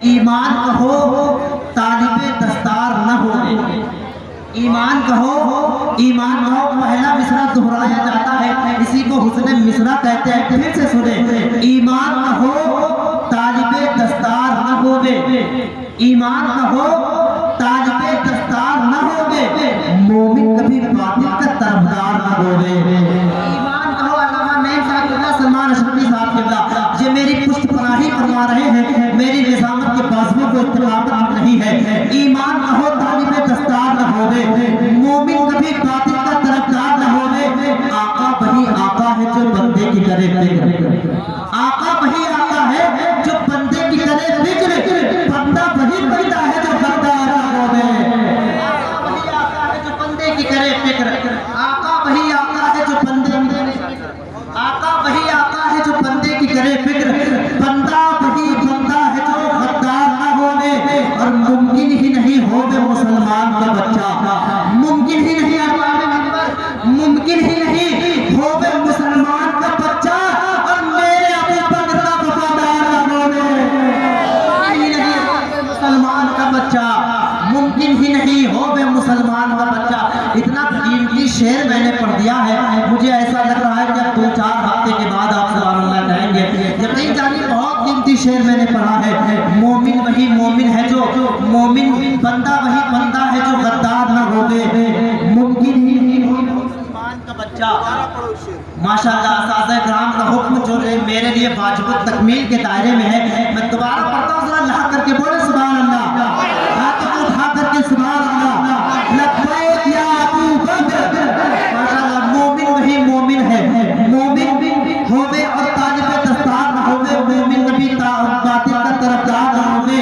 ईमान कहो तालिबे दस्तार न हो। ईमान कहो पहला मिसरा दोहराया जाता है, इसी को हुस्ने मिसरा कहते हैं। फिर से सुने, ईमान कहो तालिबे दस्तार न होवे, ईमान कहो तालिबे दस्तार न होवे, मोमिन कभी बातिल का तरफदार न होवे। ईमान कहो। अल्लामा नईम साहब सलमान अशरफी साहब किबला ये मेरी पुष्ट पनाही फरमा रहे हैं, मेरी निजामत के बाजुओं को इत्तेफाक नहीं है। ईमान कहो तालिबे दस्तार न होवे, मोमिन कभी बातिल का तरफदार न होवे। आका वही आका है जो बंदे की करे फिक्र, आका वही आका है जो बंदे की करे फिक्र, बंदा वही बंदा है जो गद्दार न होवे। आका वही आका है जो बंदे की करे फिक्र, आका वही आका है जो बंदे की करे फिक्र, आका वही आका है जो बंदे की करे फिक्र, बंदा वही बंदा है जो गद्दार न होवे। और मुमकिन ही नहीं होवे मुसलमान का बच्चा, मुमकिन ही नहीं, मुमकिन ही नहीं होवे मुसलमान का बच्चा और मेरे अबू बकर का वफादार न होवे। मुसलमान का बच्चा, मुमकिन ही नहीं होवे मुसलमान का बच्चा। इतना कीमती शेर मैंने पढ़ दिया है, मुझे ऐसा लग रहा है कि अब 2-4 हफ्ते के बाद आप सुभान अल्लाह कहेंगे। यकीन जानिए बहुत कीमती शेर मैंने पढ़ा है। मोमिन वही मोमिन है जो मोमिन, बंदा वही बंदा है जो गद्दार न होवे, मुमकिन ही नहीं होवे मुसलमान का बच्चा। माशाअल्लाह साज़ कराम का हुक्म जो मेरे लिए वाजिब तकमील के दायरे में है, मैं दोबारा पढ़ता हूँ, जरा ला करके बोले सुभान अल्लाह, हाथ उठा करके सुभान अल्लाह, लब्बैक या अबू बकर। माशाअल्लाह मोमिन वही मोमिन है, मोमिन होवे और तालिबे दस्तार न होवे, मोमिन कभी बातिल का तरफदार न होवे।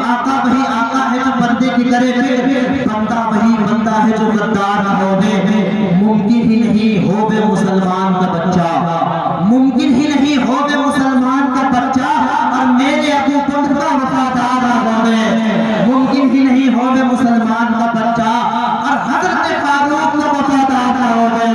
आका वही आका है जो बंदे की करे फिक्र, बंदा वही बंदा है जो गद्दार न होवे। मुमकिन ही नहीं होवे मुसलमान का बच्चा, मुमकिन ही नहीं होवे मुसलमान का बच्चा और मेरे अबू बकर का वफादार न होवे। मुमकिन ही नहीं होवे मुसलमान का बच्चा और हजरत फारूक का वफादार न होवे।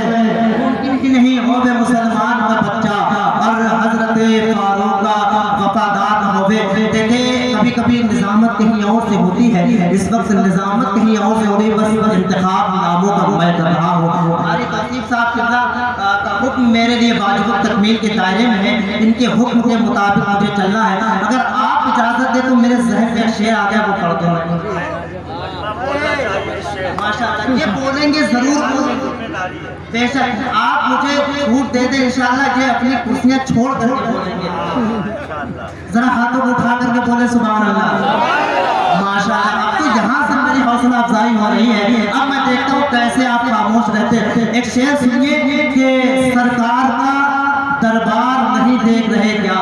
मुमकिन ही नहीं होवे मुसलमान का बच्चा और हजरत फारूक का वफादार न होवे। देखे कभी कभी निजामत कहीं और से होती है, इस वक्त निजामत कहीं और से हो रही, बस इंतखाब नामों का मैं कर रहा हूँ। हमारे कासिफ साहब का हुक्म मेरे लिए वाजिब तकमील के दायरे में है, इनके हुक्म के मुताबिक मुझे चलना है। अगर आप इजाजत दे तो मेरे ज़हन में एक शेर आ गया, वो पढ़ दूँ। माशाअल्लाह ये बोलेंगे जरूर, बेशक आप मुझे छूट दे दे इंशाअल्लाह, ये अपनी कुर्सियां छोड़ करके बोलेंगे। जरा हाथों को उठा करके बोले सुभान अल्लाह। माशाअल्लाह अब तो यहाँ से मेरी हौसला अफजाई हो रही है। अब मैं देखता हूँ कैसे आप खामोश रहते। एक शेर सुनिए कि सरकार का दरबार नहीं देख रहे क्या।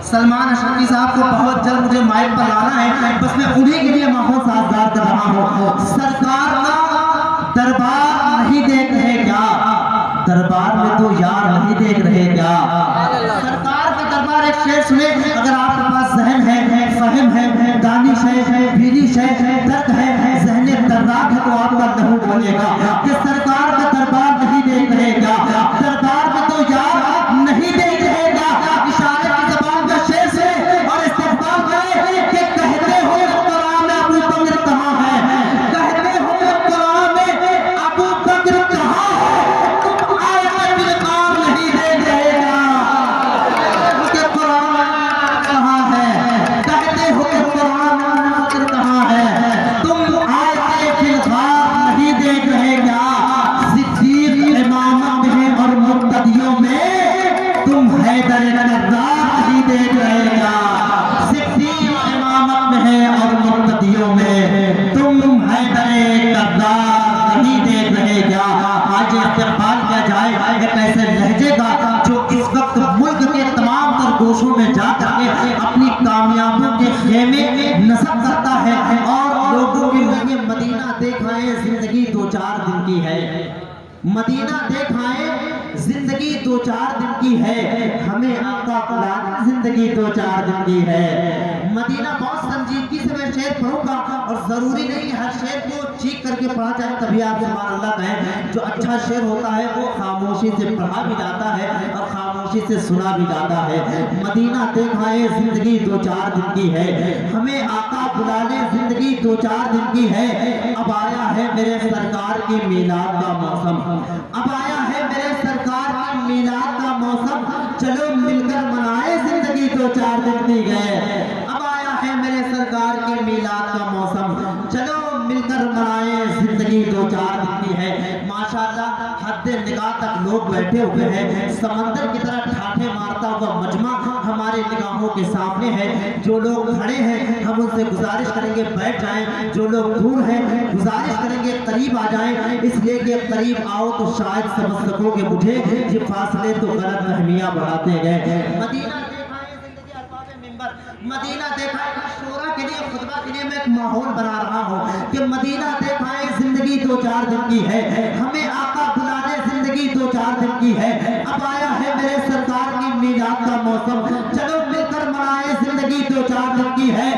सलमान अशरफी साहब को बहुत जल्द मुझे माइक पर लाना है, बस मैं उन्हीं के लिए माहौल साजगार कर रहा हूँ। सरकार का दरबार नहीं देख रहे क्या, दरबार में तो यार नहीं देख रहे क्या। सरकार का दरबार, एक शेर सुने, अगर आपके पास जहन है, फहम है, दानिश है, बीरिश है, दर्द है, ज़हने दर्राक है तो आपका लहू बोलेगा कि सरकार का दरबार नहीं देख रहे क्या, दरबार में तो यार नहीं देख रहे क्या। इशारे की ज़बान का शेर से और इस्तेमाल करें कि कहते हो कुरान में अबू बकर कहाँ है, कहते हो कुरान में अबू बकर कहाँ है, तुम आयत बिल्कुल नहीं देख रहे क्या। उसके कुरान कहाँ है, कहते हो कुरान में अबू बकर कहाँ है, तुम आयत बिल्कुल नहीं देख रहे क्या। सिद्दीक इमामत में और मुक्तदियों में तुम हैदर कर्रार नहीं देख रहे क्या। सिद्दीक इमामत में है और मुक्तदियों में तुम हैदर कर्रार नहीं देख रहे क्या। आज इस्तेमाल किया जाए एक ऐसे लहजे का जो इस वक्त मुल्क के तमाम तर गोशों में जा करके अपनी कामयाबियों के खेमे नस्ब करता है और लोगों के लिए मदीना देखाए जिंदगी 2-4 दिन की है, मदीना देखाए जिंदगी 2-4 दिन की है, हमें आका बुलाना जिंदगी 2-4 दिन की है। मदीना बहुत संजीदगी से मैं शेर पढ़ूंगा और जरूरी नहीं हर शेर को चीख करके पढ़ा जाए तभी आप सुभान अल्लाह कहें। जो अच्छा शेर होता है वो खामोशी से पढ़ा भी जाता है और खामोशी खामोशी से सुना भी जाता है। मदीना देखा है जिंदगी 2-4 दिन की है, हमें आका बुला ले जिंदगी 2-4 दिन की है। अब आया है मेरे सरकार की मीलाद का मौसम, अब आया है मेरे सरकार की मीलाद का मौसम, चलो मिलकर मनाए जिंदगी 2-4 दिन की है। अब आया है मेरे सरकार के मीलाद का मौसम, चलो मिलकर मनाए जिंदगी 2-4 दिन की है। माशाअल्लाह हद निगाह तक लोग बैठे हुए हैं, समंदर की तरह ठाठे मारता हुआ मजमा हमारे निगाहों के सामने है। जो लोग खड़े हैं हम उनसे गुजारिश करेंगे बैठ जाएं, जो लोग दूर हैं गुजारिश करेंगे करीब आ जाएं, इसलिए कि करीब आओ तो शायद समझ सकोगे मुझे ये फासले तो गलत फहमियां बढ़ाते गए। मदीना देखा है जिंदगी अल्फाज़ मिंबर, मदीना देखा है शोरा के लिए खुतबा के लिए मैं एक माहौल बना रहा हूँ कि मदीना देखा है जिंदगी 2-4 दिन की है, हमें आका बुला ले जिंदगी 2-4 दिन की है। अब आया है मेरे सरकार की मीलाद का मौसम, चलो मिलकर मनाए जिंदगी 2-4 दिन की है।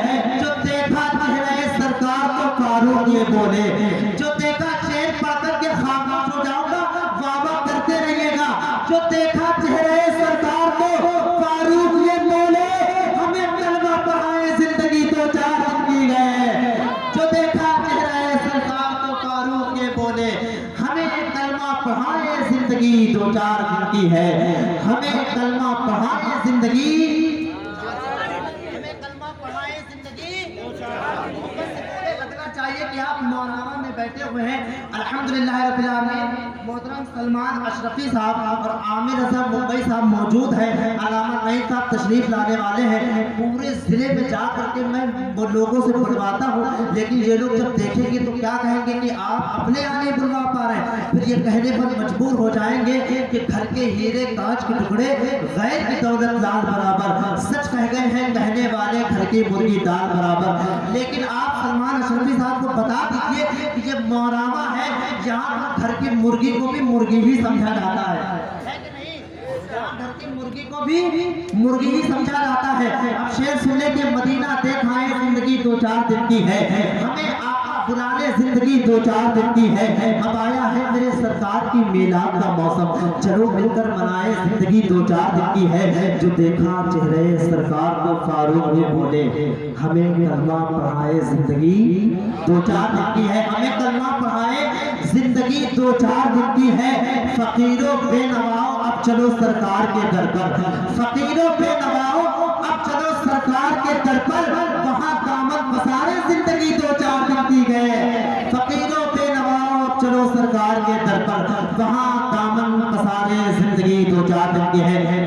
जो देखा चेहरे सरकार को फारूक ये बोले, जो देखा शेर पढ़कर के खामोश हो जाऊंगा वाह वाह करते रहिएगा। जो देखा चेहरे सरकार को फारूक ये बोले, हमें कलमा पढ़ाए जिंदगी 2-4 दिन की है। जो देखा चेहरे सरकार को फारूक ये बोले, हमें कलमा पढ़ाए जिंदगी 2-4 दिन की है, हमें कलमा पढ़ाए जिंदगी, हमें कलमा पढ़ाए जिंदगी। लगना चाहिए कि आप मौलाना में बैठे हुए हैं। अल्हम्दुलिल्लाह रब्बिल आलमीन मोहतरम सलमान अशरफी साहब और आमिर रजा मुंबई साहब मौजूद हैं, अलामा नईम साहब तशरीफ लाने वाले हैं। पूरे जिले में जा करके मैं वो लोगों से बुलवाता हूँ, लेकिन ये लोग जब देखेंगे तो क्या कहेंगे कि आप अपने यहाँ नहीं बुलवा पा रहे हैं, फिर ये कहने पर मजबूर हो जाएंगे कि घर के हीरे कांच के टुकड़े गैर की दौलत लाल बराबर। सच कह गए हैं कहने वाले घर की मुर्गी दाल बराबर। लेकिन आप सलमान अशरफी साहब को बता दीजिए कि ये मौरावा है, यहाँ घर की मुर्गी को भी मुर्गी ही समझा जाता है कि नहीं? घर की मुर्गी को भी मुर्गी ही समझा जाता है। अब शेर सुनने के मदीना देखा है जिंदगी 2-4 दिन की है, हमें आका बुला ले जिंदगी 2-4 दिन की है। अब आया है मेरे सरकार की मीलाद का मौसम, चलो मिलकर मनाए जिंदगी 2-4 दिन की है। जो देखा चेहरे सरकार को फारूक ये बोले, हमें कलमा पढ़ाए जिंदगी 2-4 दिन की है, हमें कलमा पढ़ाए जिंदगी 2-4 दिन की है। फकीरों बेनवाओ अब चलो सरकार के दर पर, फकीरों बेनवाओ अब चलो सरकार के दर पर, वहां दामन पसारे जिंदगी 2-4 दिन की है। फकीरों बेनवाओ अब चलो सरकार के दर पर, वहां दामन पसारे जिंदगी 2-4 दिन की है।